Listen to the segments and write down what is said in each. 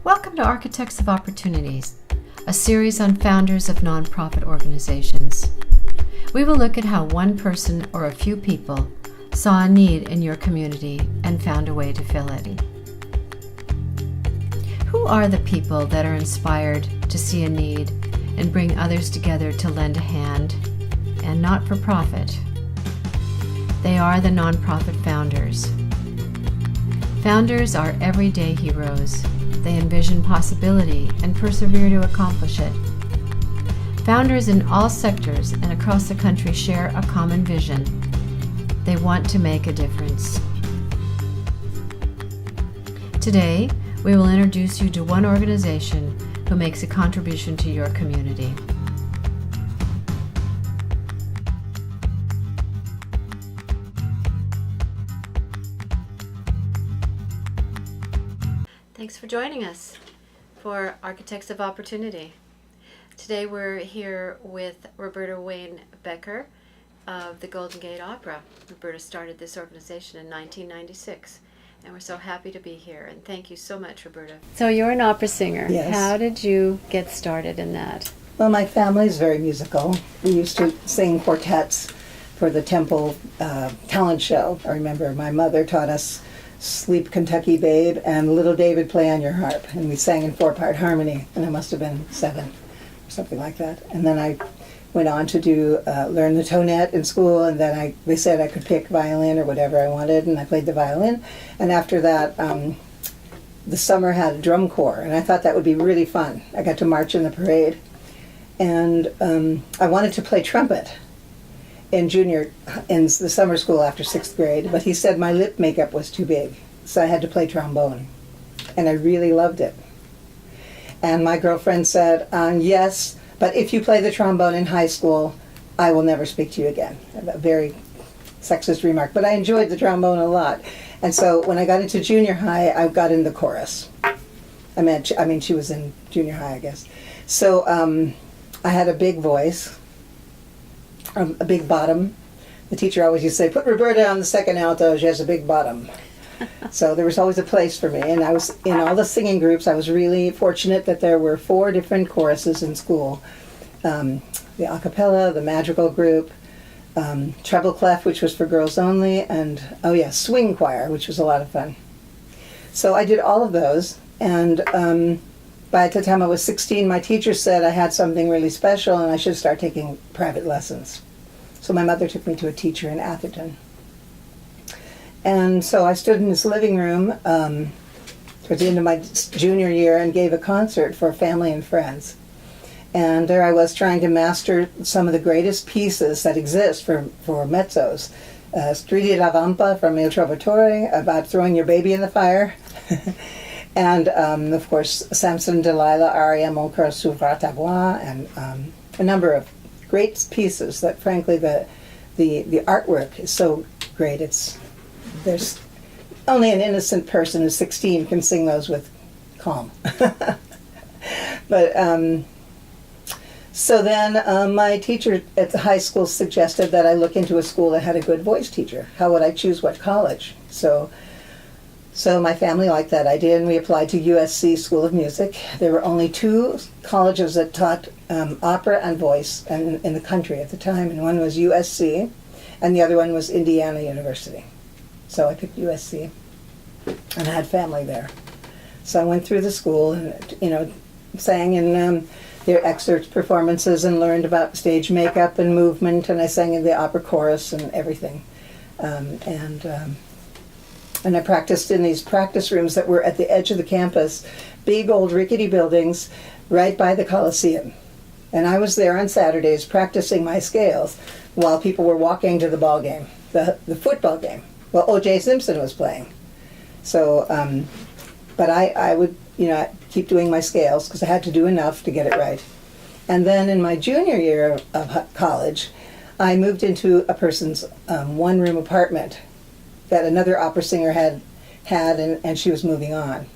Welcome to Architects of Opportunities, a series on founders of nonprofit organizations. We will look at how one person or a few people saw a need in your community and found a way to fill it. Who are the people that are inspired to see a need and bring others together to lend a hand, and not for profit? They are the nonprofit founders. Founders are everyday heroes. They envision possibility and persevere to accomplish it. Founders in all sectors and across the country share a common vision. They want to make a difference. Today, we will introduce you to one organization who makes a contribution to your community. Thanks for joining us for Architects of Opportunity. Today we're here with Roberta Wain-Becker of the Golden Gate Opera. Roberta started this organization in 1996, and we're so happy to be here. And thank you so much, Roberta. So you're an opera singer. Yes. How did you get started in that? Well, my family's very musical. We used to sing quartets for the Temple talent show. I remember my mother taught us Sleep Kentucky Babe and Little David Play on Your Harp, and we sang in 4-part harmony, and I must have been 7 or something like that. And then I went on to learn the tonette in school, and then they said I could pick violin or whatever I wanted, and I played the violin. And after that, the summer had a drum corps, and I thought that would be really fun. I got to march in the parade, and I wanted to play trumpet in the summer school after 6th grade, but he said my lip makeup was too big, so I had to play trombone, and I really loved it. And my girlfriend said, yes, but if you play the trombone in high school, I will never speak to you again. A very sexist remark, but I enjoyed the trombone a lot. And so when I got into junior high, I got in the chorus. I mean, she was in junior high, I guess. So I had a big voice, a big bottom. The teacher always used to say, put Roberta on the second alto, she has a big bottom. So there was always a place for me, and I was in all the singing groups. I was really fortunate that there were 4 different choruses in school. The a cappella, the madrigal group, treble clef, which was for girls only, and swing choir, which was a lot of fun. So I did all of those, and by the time I was 16, my teacher said I had something really special and I should start taking private lessons. So my mother took me to a teacher in Atherton. And so I stood in his living room towards the end of my junior year and gave a concert for family and friends. And there I was trying to master some of the greatest pieces that exist for mezzos. Stridi la Vampa from Il Trovatore, about throwing your baby in the fire. And, of course, Samson Delilah, aria Mon cœur s'ouvre à ta voix, and a number of great pieces that, frankly, the artwork is so great. There's only an innocent person who's 16 can sing those with calm. But so then my teacher at the high school suggested that I look into a school that had a good voice teacher. How would I choose what college? So my family liked that idea, and we applied to USC School of Music. There were only 2 colleges that taught opera and voice in the country at the time, and one was USC, and the other one was Indiana University. So I picked USC, and I had family there. So I went through the school and, sang in their excerpt performances and learned about stage makeup and movement, and I sang in the opera chorus and everything. And I practiced in these practice rooms that were at the edge of the campus, big old rickety buildings right by the Coliseum. And I was there on Saturdays practicing my scales while people were walking to the ball game, the football game. Well, O.J. Simpson was playing. So, but I would, keep doing my scales because I had to do enough to get it right. And then in my junior year of college, I moved into a person's one-room apartment that another opera singer had and she was moving on.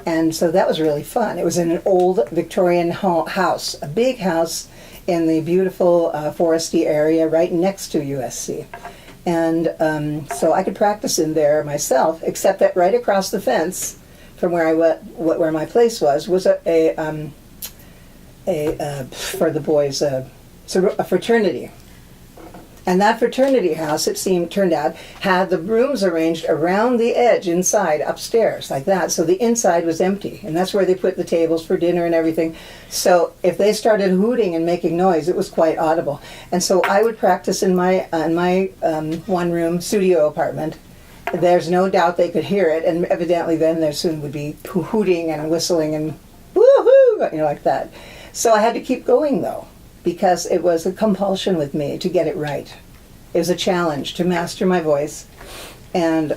And so that was really fun. It was in an old Victorian house, a big house in the beautiful foresty area right next to USC. And so I could practice in there myself, except that right across the fence from where where my place was for the boys a fraternity. And that fraternity house, turned out, had the rooms arranged around the edge inside, upstairs, like that. So the inside was empty. And that's where they put the tables for dinner and everything. So if they started hooting and making noise, it was quite audible. And so I would practice in my one-room studio apartment. There's no doubt they could hear it. And evidently then there soon would be hooting and whistling and woo-hoo, like that. So I had to keep going, though, because it was a compulsion with me to get it right. It was a challenge to master my voice. And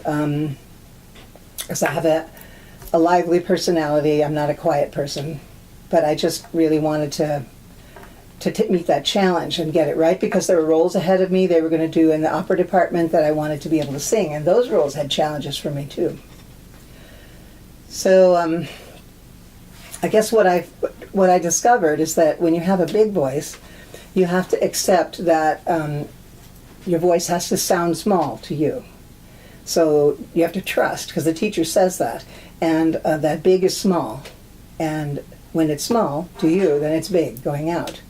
because I have a lively personality, I'm not a quiet person. But I just really wanted to meet that challenge and get it right, because there were roles ahead of me they were going to do in the opera department that I wanted to be able to sing. And those roles had challenges for me, too. So I guess what I discovered is that when you have a big voice, you have to accept that your voice has to sound small to you. So you have to trust, because the teacher says that, and that big is small. And when it's small to you, then it's big going out.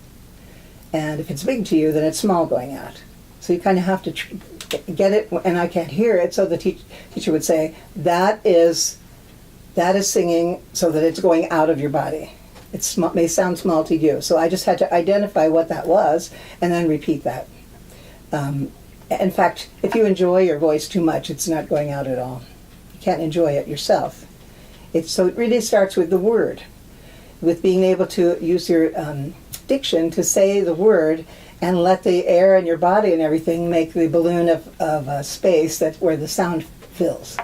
And if it's big to you, then it's small going out. So you kind of have to get it, and I can't hear it, so the teacher would say, that is singing so that it's going out of your body. It may sound small to you. So I just had to identify what that was and then repeat that. In fact, if you enjoy your voice too much, it's not going out at all. You can't enjoy it yourself. So it really starts with the word, with being able to use your diction to say the word and let the air in your body and everything make the balloon of space where the sound fills.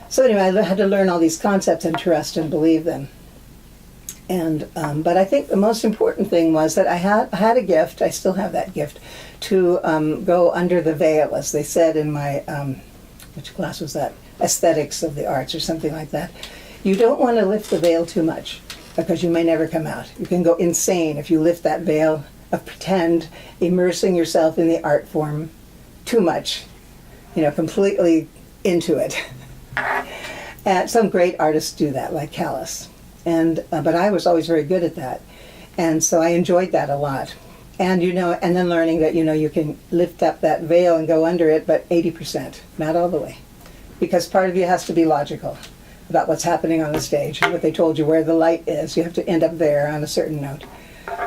So anyway, I had to learn all these concepts and trust and believe them. And but I think the most important thing was that I had a gift. I still have that gift to go under the veil, as they said in my which class was that? Aesthetics of the Arts or something like that. You don't want to lift the veil too much, because you may never come out. You can go insane if you lift that veil of pretend, immersing yourself in the art form too much, completely into it. And some great artists do that, like Callis. But I was always very good at that. And so I enjoyed that a lot. And, and then learning that, you can lift up that veil and go under it, but 80%, not all the way. Because part of you has to be logical about what's happening on the stage, what they told you, where the light is. You have to end up there on a certain note.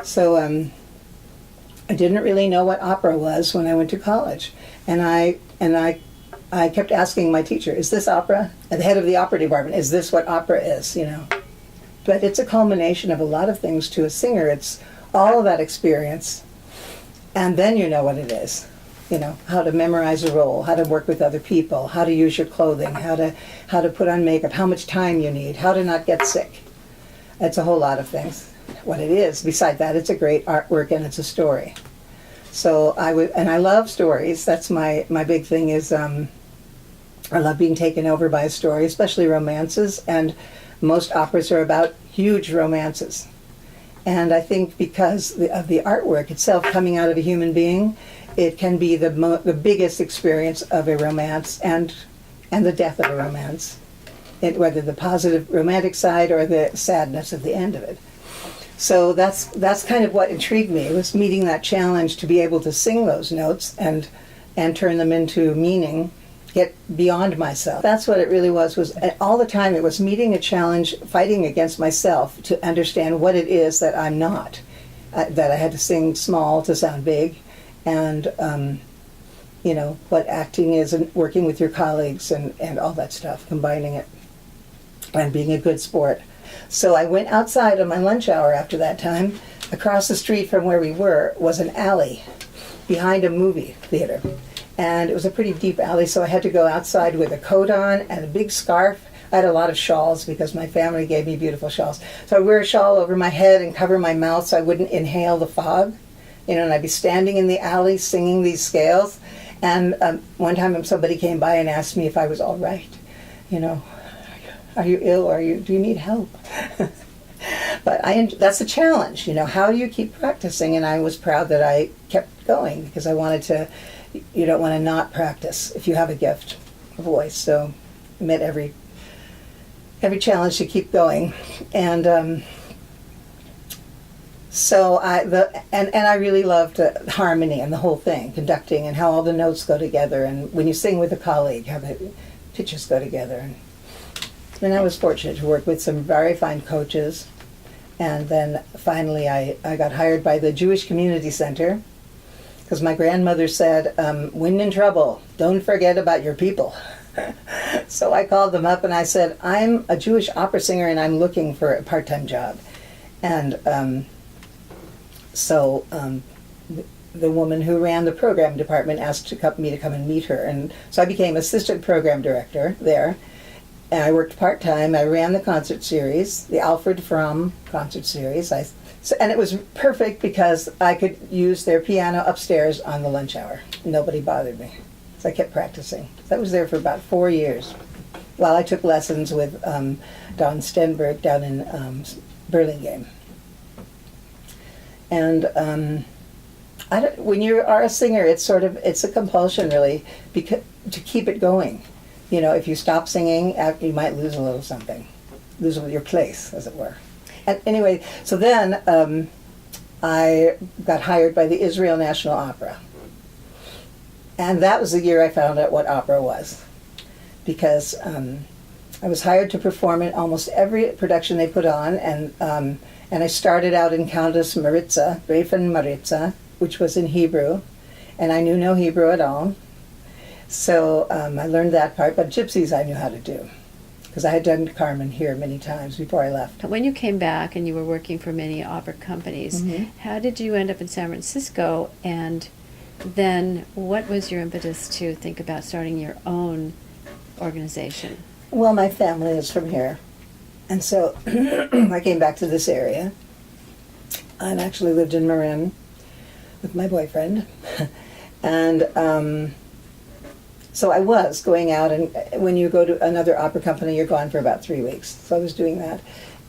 So I didn't really know what opera was when I went to college. And I kept asking my teacher, is this opera? And the head of the opera department, is this what opera is, But it's a culmination of a lot of things to a singer. It's all of that experience, and then you know what it is. How to memorize a role, how to work with other people, how to use your clothing, how to put on makeup, how much time you need, how to not get sick. It's a whole lot of things. What it is, beside that, it's a great artwork and it's a story. So I love stories. That's my big thing is I love being taken over by a story, especially romances, and most operas are about huge romances. And I think because of the artwork itself coming out of a human being, it can be the biggest experience of a romance and the death of a romance, whether the positive romantic side or the sadness at the end of it. So that's kind of what intrigued me, was meeting that challenge to be able to sing those notes and turn them into meaning, get beyond myself. That's what it really was all the time it was meeting a challenge, fighting against myself to understand what it is that I'm not, that I had to sing small to sound big, and what acting is and working with your colleagues and all that stuff, combining it, and being a good sport. So I went outside on my lunch hour after that time. Across the street from where we were was an alley behind a movie theater. And it was a pretty deep alley, so I had to go outside with a coat on and a big scarf. I had a lot of shawls because my family gave me beautiful shawls. So I'd wear a shawl over my head and cover my mouth so I wouldn't inhale the fog. And I'd be standing in the alley singing these scales. And one time somebody came by and asked me if I was all right. Are you ill, or do you need help? But that's a challenge, how do you keep practicing? And I was proud that I kept going, because I wanted to. You don't want to not practice if you have a gift, a voice. So I met every every challenge to keep going. And so I really loved harmony and the whole thing, conducting, and how all the notes go together, and when you sing with a colleague, how the pitches go together. And I was fortunate to work with some very fine coaches. And then finally I got hired by the Jewish Community Center, because my grandmother said, when in trouble, don't forget about your people. So I called them up and I said, I'm a Jewish opera singer and I'm looking for a part-time job. And so the woman who ran the program department asked me to come and meet her. And so I became assistant program director there. And I worked part-time. I ran the concert series, the Alfred Fromm concert series. And it was perfect because I could use their piano upstairs on the lunch hour. Nobody bothered me. So I kept practicing. So I was there for about 4 years while I took lessons with Don Stenberg down in Burlingame. And when you are a singer, it's a compulsion, really, to keep it going. You know, if you stop singing, you might lose a little something, lose your place, as it were. And anyway, so then I got hired by the Israel National Opera. And that was the year I found out what opera was, because I was hired to perform in almost every production they put on, and I started out in Countess Maritza, Gräfin Maritza, which was in Hebrew, and I knew no Hebrew at all. So I learned that part, but gypsies I knew how to do, because I had done Carmen here many times before I left. When you came back and you were working for many opera companies, how did you end up in San Francisco? And then what was your impetus to think about starting your own organization? Well, my family is from here, and so I came back to this area and actually lived in Marin with my boyfriend. And so I was going out, and when you go to another opera company, you're gone for about 3 weeks. So I was doing that.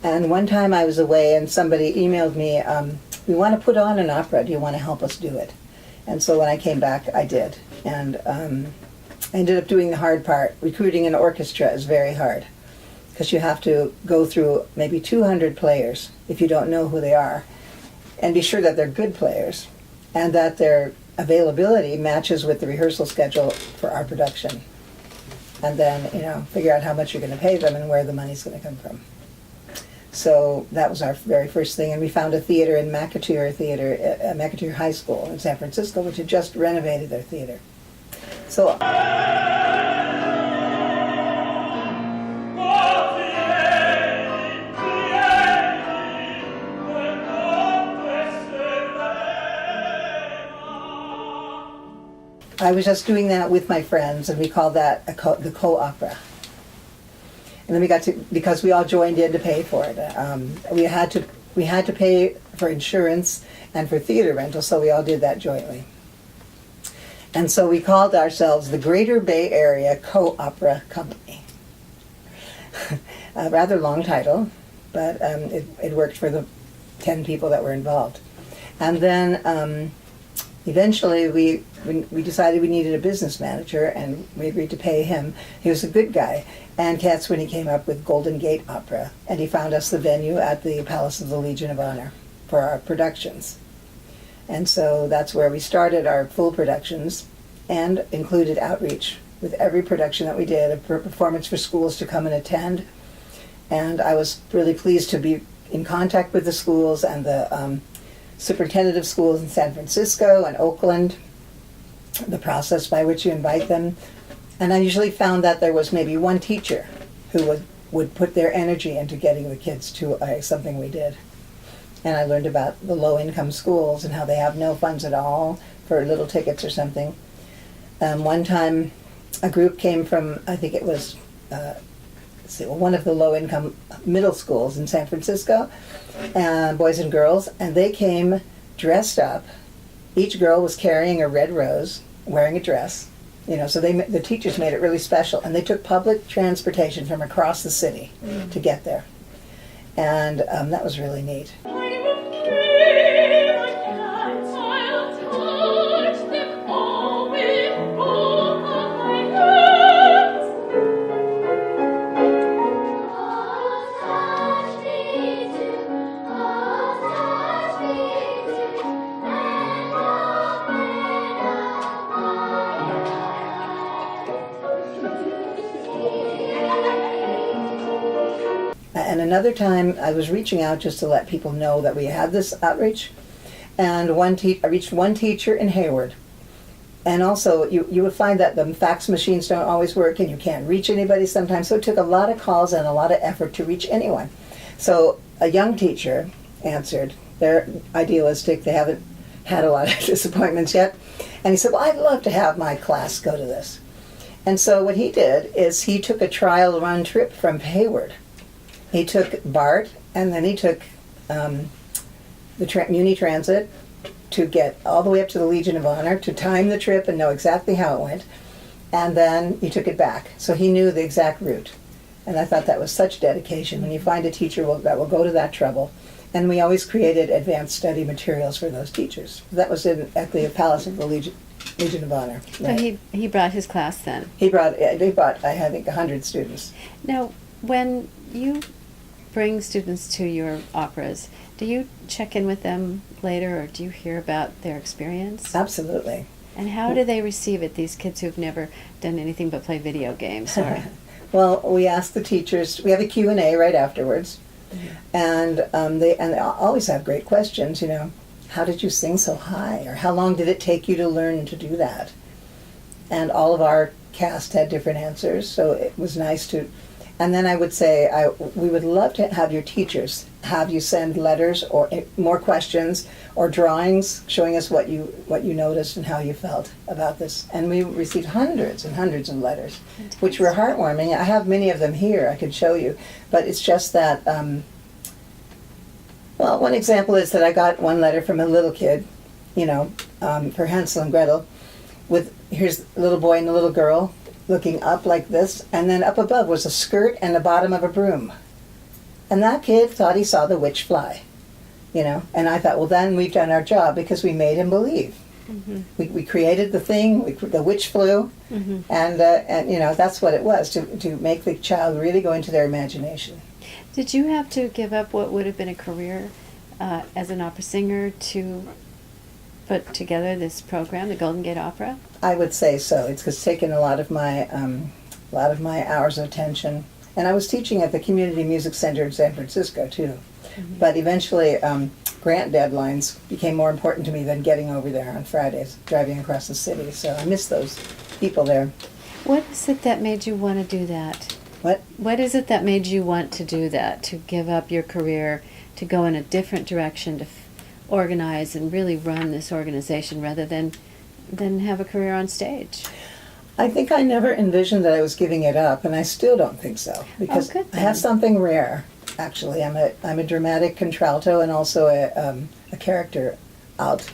And one time I was away, and somebody emailed me, we want to put on an opera. Do you want to help us do it? And so when I came back, I did. And I ended up doing the hard part. Recruiting an orchestra is very hard, because you have to go through maybe 200 players if you don't know who they are, and be sure that they're good players, and that their availability matches with the rehearsal schedule for our production. And then, figure out how much you're going to pay them and where the money's going to come from. So that was our very first thing, and we found a theater in McAteer High School in San Francisco, which had just renovated their theater. So I was just doing that with my friends, and we called that the co-opera. And then we got to, because we all joined in to pay for it. We had to pay for insurance and for theater rental, so we all did that jointly. And so we called ourselves the Greater Bay Area Co-Opera Company. A rather long title, but it worked for the 10 people that were involved. And then eventually we decided we needed a business manager, and we agreed to pay him. He was a good guy. And that's when he came up with Golden Gate Opera, and he found us the venue at the Palace of the Legion of Honor for our productions. And so that's where we started our full productions, and included outreach with every production that we did, a performance for schools to come and attend. And I was really pleased to be in contact with the schools and the superintendent of schools in San Francisco and Oakland, the process by which you invite them. And I usually found that there was maybe one teacher who would put their energy into getting the kids to something we did. And I learned about the low-income schools and how they have no funds at all for little tickets or something. One time a group came from, I think it was one of the low-income middle schools in San Francisco, boys and girls, and they came dressed up. Each girl was carrying a red rose, wearing a dress, so the teachers made it really special, and they took public transportation from across the city to get there. And that was really neat. And another time I was reaching out just to let people know that we had this outreach. And I reached one teacher in Hayward. And also, you would find that the fax machines don't always work and you can't reach anybody sometimes. So it took a lot of calls and a lot of effort to reach anyone. So a young teacher answered. They're idealistic. They haven't had a lot of disappointments yet. And he said, well, I'd love to have my class go to this. And so what he did is he took a trial run trip from Hayward. He took BART, and then he took the Muni Transit to get all the way up to the Legion of Honor, to time the trip and know exactly how it went. And then he took it back. So he knew the exact route. And I thought that was such dedication when you find a teacher that will go to that trouble. And we always created advanced study materials for those teachers. That was at the Palace of the Legion of Honor. Right. So he brought his class then? They brought, I think, 100 students. Now, when you bring students to your operas, do you check in with them later, or do you hear about their experience? Absolutely. And how do they receive it, these kids who've never done anything but play video games? Or... Well, we ask the teachers, we have a Q&A right afterwards, and they always have great questions, you know. How did you sing so high? Or how long did it take you to learn to do that? And all of our cast had different answers, so it was nice to... And then I would say, we would love to have your teachers have you send letters or more questions or drawings showing us what you noticed and how you felt about this. And we received hundreds and hundreds of letters, which were heartwarming. I have many of them here I could show you, but it's just that, well, one example is that I got one letter from a little kid, you know, for Hansel and Gretel, with, here's a little boy and a little girl looking up like this, and then up above was a skirt and the bottom of a broom. And that kid thought he saw the witch fly, you know. And I thought, well, then we've done our job because we made him believe. Mm-hmm. We created the thing, the witch flew, mm-hmm. and you know, that's what it was, to make the child really go into their imagination. Did you have to give up what would have been a career as an opera singer to put together this program, the Golden Gate Opera? I would say so. It's taken a lot of my hours of attention, and I was teaching at the Community Music Center in San Francisco too. Mm-hmm. But eventually, grant deadlines became more important to me than getting over there on Fridays, driving across the city. So I miss those people there. What is it that made you want to do that? What is it that made you want to do that? To give up your career, to go in a different direction, to organize and really run this organization rather than have a career on stage? I think I never envisioned that I was giving it up, and I still don't think so, because I have something rare. Actually, I'm a dramatic contralto and also a character alt.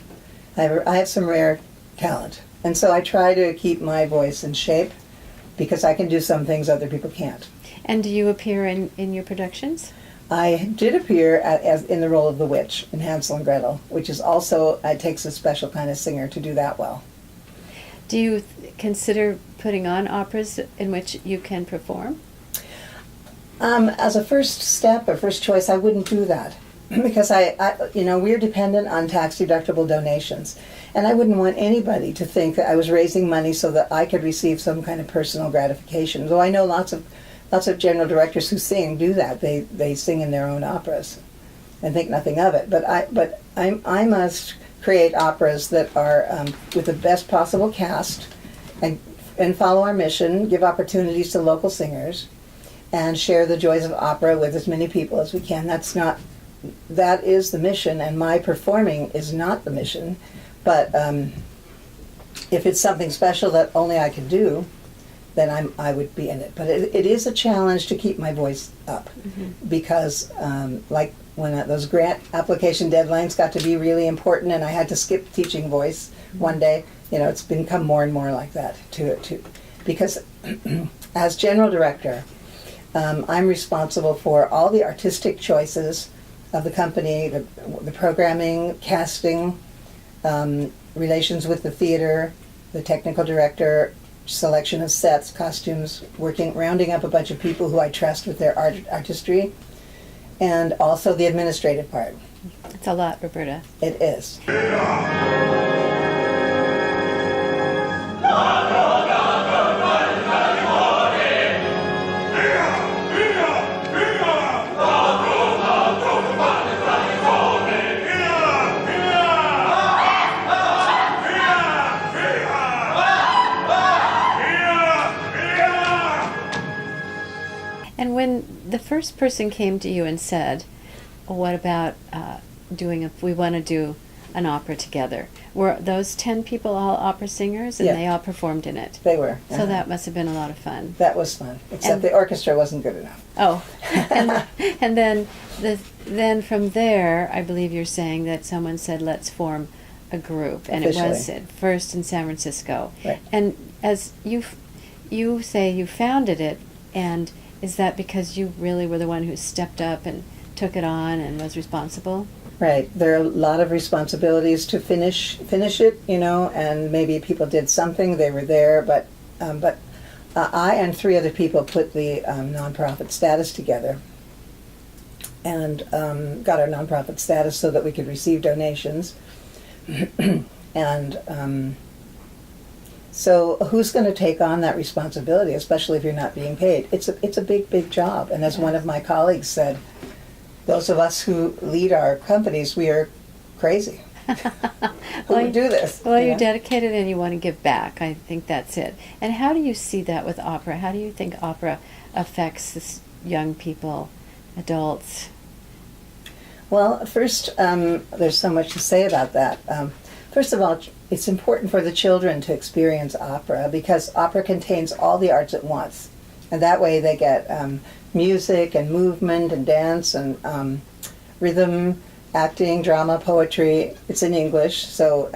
I have some rare talent, and so I try to keep my voice in shape because I can do some things other people can't. And do you appear in your productions? I did appear as in the role of the witch in Hansel and Gretel, which is also, it takes a special kind of singer to do that well. Do you consider putting on operas in which you can perform? As a first step or first choice, I wouldn't do that because we're dependent on tax-deductible donations, and I wouldn't want anybody to think that I was raising money so that I could receive some kind of personal gratification. Though I know lots of general directors who do that. They sing in their own operas and think nothing of it. But I must create operas that are with the best possible cast and follow our mission, give opportunities to local singers, and share the joys of opera with as many people as we can. That is the mission, and my performing is not the mission. But if it's something special that only I can do, then I would be in it. But it is a challenge to keep my voice up, mm-hmm. because like when those grant application deadlines got to be really important and I had to skip teaching voice mm-hmm. one day, it's become more and more like that too. Because as general director, I'm responsible for all the artistic choices of the company, the programming, casting, relations with the theater, the technical director, selection of sets, costumes, rounding up a bunch of people who I trust with their artistry, and also the administrative part. It's a lot, Roberta. It is. And when the first person came to you and said, what about we want to do an opera together, were those 10 people all opera singers, and Yeah. they all performed in it? They were. So that must have been a lot of fun. That was fun, except And- the orchestra wasn't good enough. Oh, and then from there, I believe you're saying that someone said, let's form a group, and it was Officially. at first in San Francisco. Right. And as you say, you founded it, and is that because you really were the one who stepped up and took it on and was responsible? Right. There are a lot of responsibilities to finish it, and maybe people did something, they were there, but I and 3 other people put the nonprofit status together and got our nonprofit status so that we could receive donations. And so who's going to take on that responsibility, especially if you're not being paid? It's a big job. And as one of my colleagues said, those of us who lead our companies, we are crazy. Who would do this? Well, you're dedicated and you want to give back. I think that's it. And how do you see that with opera? How do you think opera affects this young people, adults? Well, first, there's so much to say about that. First of all, it's important for the children to experience opera because opera contains all the arts at once. And that way they get music and movement and dance and rhythm, acting, drama, poetry. It's in English, so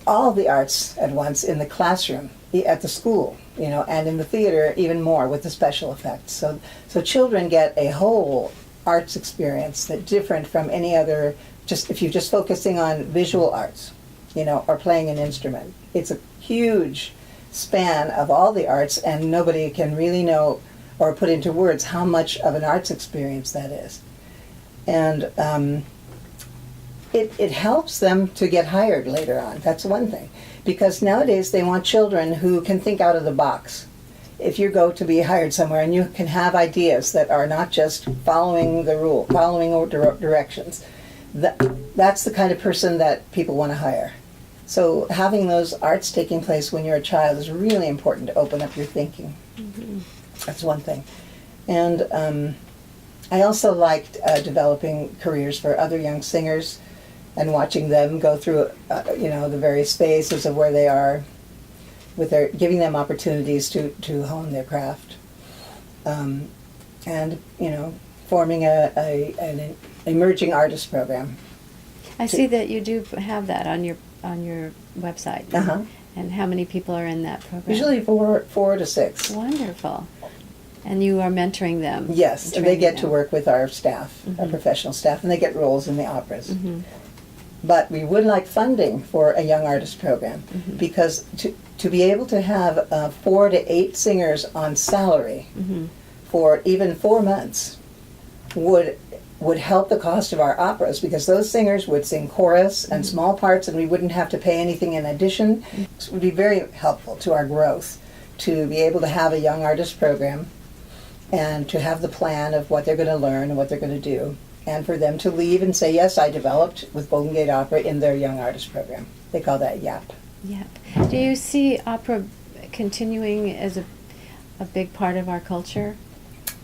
all the arts at once in the classroom, at the school, and in the theater even more with the special effects. So children get a whole arts experience that's different from any other, if you're just focusing on visual arts, or playing an instrument. It's a huge span of all the arts, and nobody can really know or put into words how much of an arts experience that is. And it helps them to get hired later on. That's one thing. Because nowadays they want children who can think out of the box. If you go to be hired somewhere and you can have ideas that are not just following the rule, following directions, that's the kind of person that people want to hire. So having those arts taking place when you're a child is really important to open up your thinking. Mm-hmm. That's one thing. And I also liked developing careers for other young singers and watching them go through, the various phases of where they are, giving them opportunities to hone their craft, and forming an emerging artist program. I see that you do have that on your website. Uh-huh. And how many people are in that program? Usually 4 to 6. Wonderful. And you are mentoring them. Yes, and they get to them. work with our staff, Mm-hmm. our professional staff, and they get roles in the operas. Mm-hmm. But we would like funding for a young artist program, Mm-hmm. because to be able to have 4 to 8 singers on salary Mm-hmm. for even 4 months would help the cost of our operas, because those singers would sing chorus and Mm-hmm. small parts, and we wouldn't have to pay anything in addition. So it would be very helpful to our growth to be able to have a young artist program and to have the plan of what they're going to learn and what they're going to do, and for them to leave and say, yes, I developed with Golden Gate Opera in their young artist program. They call that YAP. Yep. Do you see opera continuing as a big part of our culture?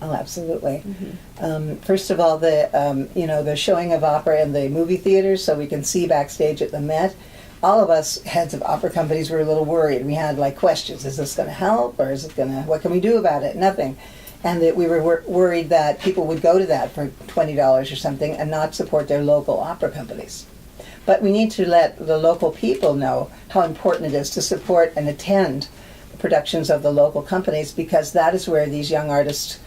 Oh, absolutely. Mm-hmm. First of all, the showing of opera in the movie theaters, so we can see backstage at the Met. All of us heads of opera companies were a little worried. We had questions: is this going to help, or is it going to? What can we do about it? Nothing. And that we were worried that people would go to that for $20 or something and not support their local opera companies. But we need to let the local people know how important it is to support and attend productions of the local companies, because that is where these young artists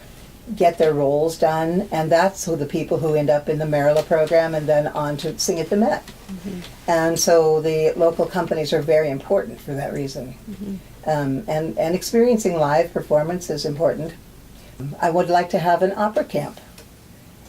get their roles done, and that's who the people who end up in the Marilla program and then on to sing at the Met. Mm-hmm. And so the local companies are very important for that reason. Mm-hmm. And experiencing live performance is important. I would like to have an opera camp,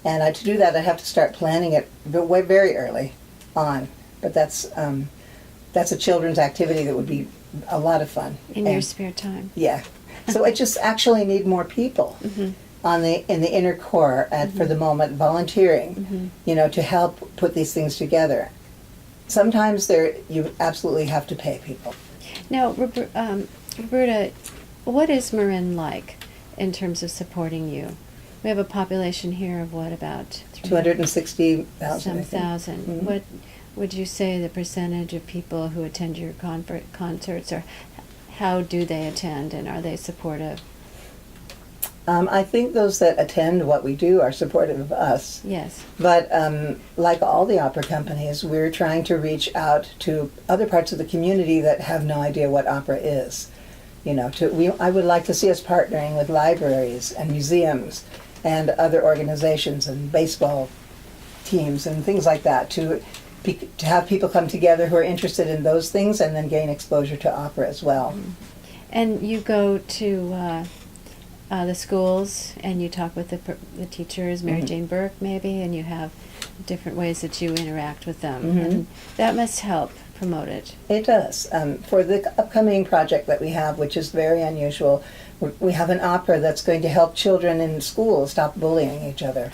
and to do that I have to start planning it very early on, but that's a children's activity that would be a lot of fun. In your spare time. Yeah. So I just actually need more people. Mm-hmm. In the inner core for the moment, volunteering, to help put these things together. Sometimes you absolutely have to pay people. Now, Roberta, what is Marin like? in terms of supporting you? We have a population here of what, about 260,000. some thousand. Mhm. What would you say the percentage of people who attend your concerts, or how do they attend, and are they supportive? I think those that attend what we do are supportive of us. Yes. But like all the opera companies, we're trying to reach out to other parts of the community that have no idea what opera is. You know, I would like to see us partnering with libraries and museums and other organizations and baseball teams and things like that to have people come together who are interested in those things and then gain exposure to opera as well. And you go to the schools and you talk with the teachers, Mary Jane Burke maybe, and you have different ways that you interact with them. And that must help promote it. It does. For the upcoming project that we have, which is very unusual, we have an opera that's going to help children in school stop bullying each other.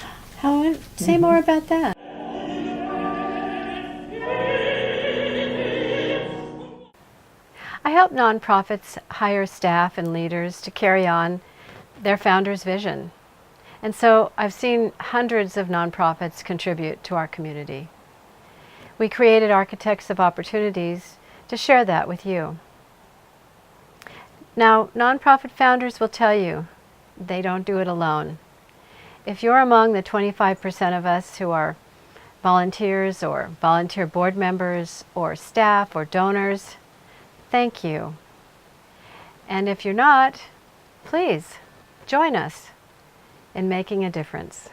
Say more about that. I help nonprofits hire staff and leaders to carry on their founder's vision. And so I've seen hundreds of nonprofits contribute to our community. We created Architects of Opportunities to share that with you. Now, nonprofit founders will tell you they don't do it alone. If you're among the 25% of us who are volunteers or volunteer board members or staff or donors, thank you. And if you're not, please join us in making a difference.